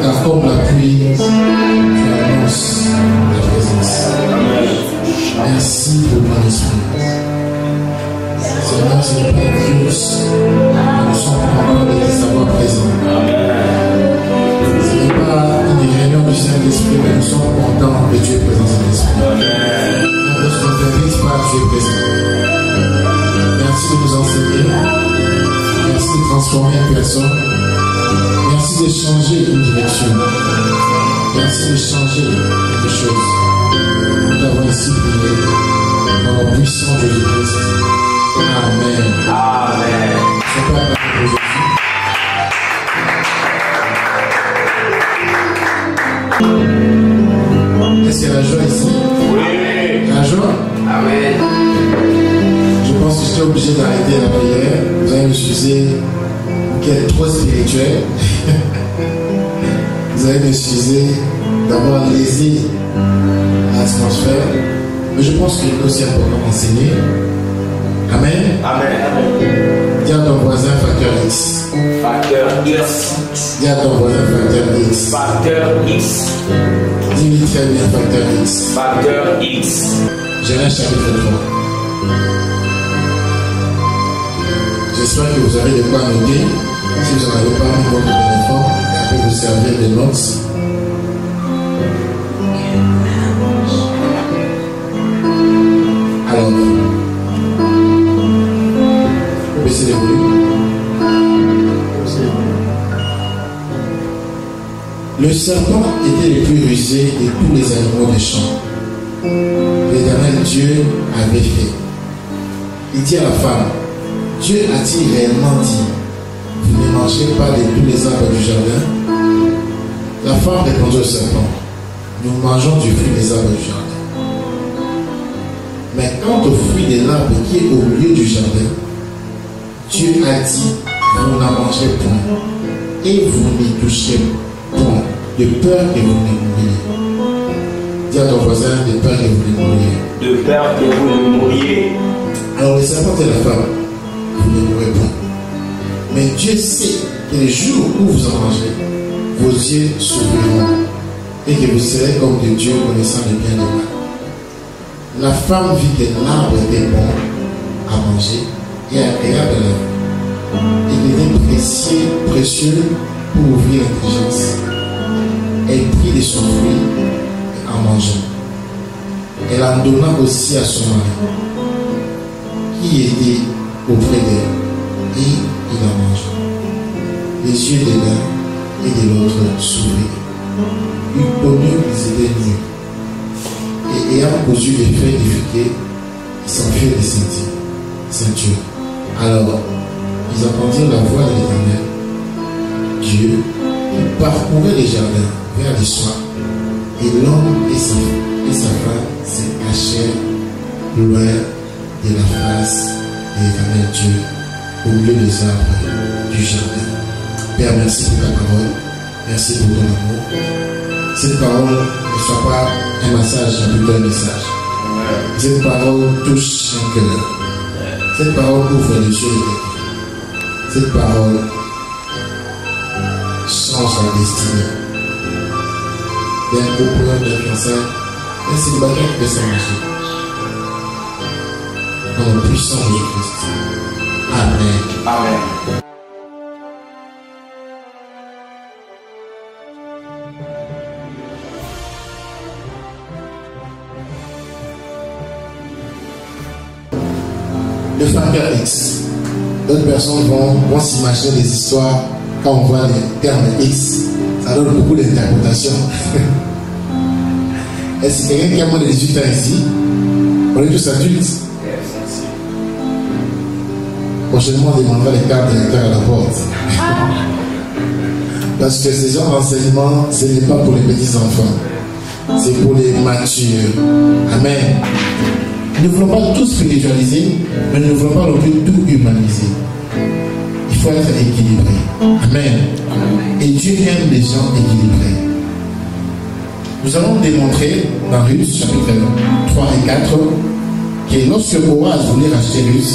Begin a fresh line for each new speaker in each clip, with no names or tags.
car comme la pluie, tu annonces la présence. Merci pour mon esprit. Seigneur, ce n'est pas un virus, nous sommes encore de savoir présents. Ce n'est pas une réunion du Saint-Esprit, mais nous sommes contents que tu es présent dans l'esprit. On ne se interdise pas, tu es présent. Merci de nous enseigner. Merci de transformer une personne. Merci de changer une direction. Merci de changer quelque chose. Nous t'avons ainsi prié dans le puissant Jésus-Christ. Amen.
Amen.
C'est pas la est-ce qu'il y a la joie ici? Oui. La joie?
Amen.
Je pense que j'étais obligé d'arrêter la prière. Vous allez m'excuser qu'elle est trop spirituelle. Vous allez m'excuser d'avoir lésé l'atmosphère. Mais je pense qu'il est aussi important d'enseigner. Amen.
Amen.
Dis à ton voisin facteur X.
Facteur X.
Dis à ton voisin facteur X.
Facteur X.
Dis-lui très bien facteur X.
Facteur X.
J'ai un chapitre 3. J'espère que vous avez de quoi noter. Si vous n'en avez pas, mis votre téléphone et après vous servir des notes. Alors, baissez les volumes. Le serpent était le plus rusé de tous les animaux des champs. L'Éternel Dieu avait fait. Il dit à la femme, Dieu a-t-il réellement dit, vous ne mangez pas de tous les arbres du jardin? La femme répondit au serpent, nous mangeons du fruit des arbres du jardin. Mais quant au fruit de l'arbre qui est au milieu du jardin, Dieu a dit, vous n'en mangerez point, et vous n'y toucherez point, de peur que vous ne mouriez. Dis à ton voisin, de peur que vous ne mouriez.
De peur que vous ne mouriez.
Alors le serpent dit à la femme, vous ne mourrez point. Mais Dieu sait que le jour où vous en mangerez, vos yeux s'ouvriront, et que vous serez comme de Dieu connaissant le bien et le mal. La femme vit que l'arbre était bon à manger et agréable à la vue. Il était précieux pour ouvrir l'intelligence. Elle prit de son fruit en mangeant. Elle en donna aussi à son mari, qui était auprès d'elle, et il en mangea. Les yeux de l'un et de l'autre s'ouvrirent. Ils connurent qu'ils étaient nus. Et ayant cousu les feuilles de figuier, ils s'enfuirent des ceintures. Alors, ils entendirent la voix de l'Éternel, Dieu, qui parcourait les jardins vers le soir, et l'homme et sa femme se cachèrent loin de la face de l'Éternel Dieu, au milieu des arbres du jardin. Père, merci pour ta parole, merci pour ton amour. Cette parole ne soit pas un massage, mais plutôt un message. Cette parole touche un cœur. Cette parole ouvre les yeux de quelqu'un. Cette parole change la destinée d'un couple, d'un fiançailles, d'un célibataire qui peut s'engager. Dans le puissant Jésus-Christ. Amen.
Amen.
Le facteur X. D'autres personnes vont s'imaginer des histoires quand on voit les termes X. Ça donne beaucoup d'interprétations. Est-ce que quelqu'un qui a moins de 18 ans ici? On est tous adultes. Prochainement, on demandera les cartes d'électeurs à la porte. Parce que ces genres d'enseignement, ce n'est pas pour les petits enfants. C'est pour les matures. Amen. Nous ne voulons pas tout spiritualiser, mais nous ne voulons pas non plus tout humaniser. Il faut être équilibré. Amen. Et Dieu aime les gens équilibrés. Nous allons démontrer dans Ruth, chapitre 3 et 4, que lorsque Boaz voulait racheter Ruth,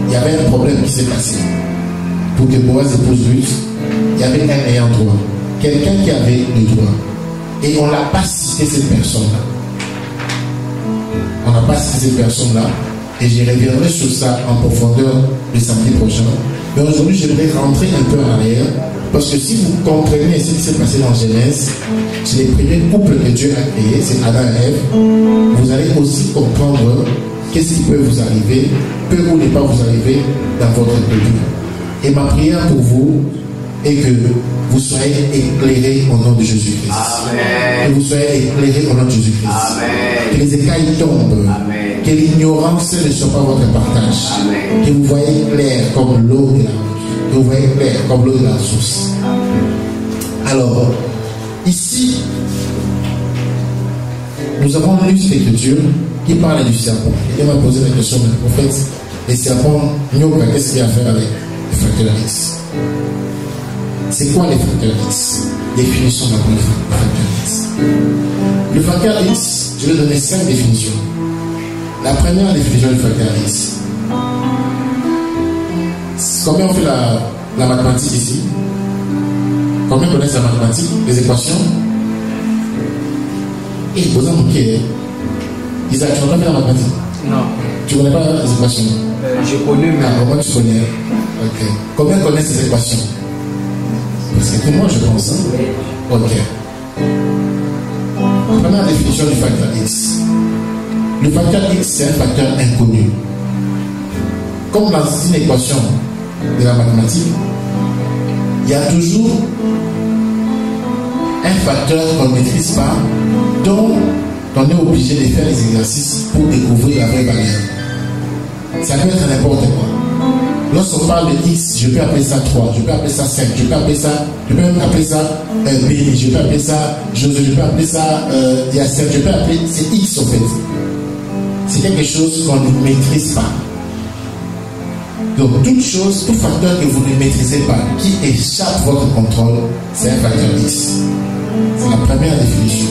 il y avait un problème qui s'est passé. Pour que Boaz épouse Ruth, il y avait un ayant droit, quelqu'un qui avait le droit. Et on n'a pas cité cette personne-là. On n'a pas cité cette personne-là. Et je reviendrai sur ça en profondeur le samedi prochain. Mais aujourd'hui, j'aimerais rentrer un peu en arrière. Parce que si vous comprenez ce qui s'est passé dans Genèse, c'est les premiers couples que Dieu a créés, c'est Adam et Ève. Vous allez aussi comprendre qu'est-ce qui peut vous arriver, peut ou ne pas vous arriver dans votre vie. Et ma prière pour vous est que vous soyez éclairés au nom de Jésus-Christ.
Amen.
Que vous soyez éclairés au nom de Jésus-Christ.
Amen.
Que les écailles tombent.
Amen.
Que l'ignorance ne soit pas votre partage.
Amen.
Que vous voyez clair comme l'eau de la que vous voyez clair comme l'eau de la source. Alors, ici, nous avons lu cette écriture qui parle du serpent. Il m'a posé la question, mais en fait, les serpents, qu'est-ce qu'il y a à faire avec les facteurs X? C'est quoi les facteurs X? Définition d'abord les facteurs X. Le facteur X, je vais donner 5 définitions. La première définition du facteur X. Combien on fait la mathématique ici? Combien connaissent la mathématique? Les équations? Et vous en moquez, Isaac, tu n'as pas fait la mathématique?
Non.
Tu ne connais pas les équations?
Je connais, mais.
Ah, comment tu connais? Ok. Combien connaissent ces équations? Parce que moi je pense. Hein? Ok. Première définition du facteur X. Le facteur X, c'est un facteur inconnu. Comme dans une équation de la mathématique, il y a toujours un facteur qu'on ne maîtrise pas, dont on est obligé de faire les exercices pour découvrir la vraie valeur. Ça peut être n'importe quoi. Lorsqu'on parle de X, je peux appeler ça 3, je peux appeler ça 5, je peux même appeler ça Béni, je peux appeler ça José, je peux appeler ça Yasser, je peux appeler, c'est X en fait. C'est quelque chose qu'on ne maîtrise pas. Donc, toute chose, tout facteur que vous ne maîtrisez pas, qui échappe à votre contrôle, c'est un facteur X. C'est la première définition.